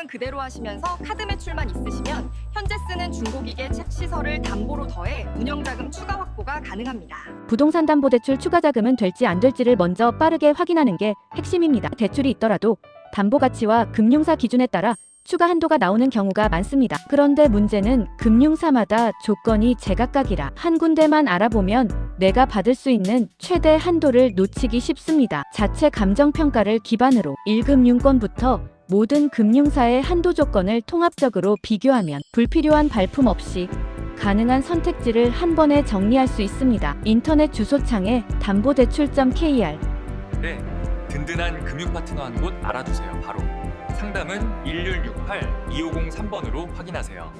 계획은 그대로 하시면서 카드 매출만 있으시면 현재 쓰는 중고기계 책 시설을 담보로 더해 운영자금 추가 확보가 가능합니다. 부동산 담보대출 추가 자금은 될지 안 될지를 먼저 빠르게 확인하는 게 핵심입니다. 대출이 있더라도 담보 가치와 금융사 기준에 따라 추가 한도가 나오는 경우가 많습니다. 그런데 문제는 금융사마다 조건이 제각각이라 한 군데만 알아보면 내가 받을 수 있는 최대 한도를 놓치기 쉽습니다. 자체 감정평가를 기반으로 1금융권부터 모든 금융사의 한도 조건을 통합적으로 비교하면 불필요한 발품 없이 가능한 선택지를 한 번에 정리할 수 있습니다. 인터넷 주소창에 담보대출.kr. 네, 든든한 금융 파트너 한 곳 알아두세요. 바로 상담은 1168-2503번으로 확인하세요.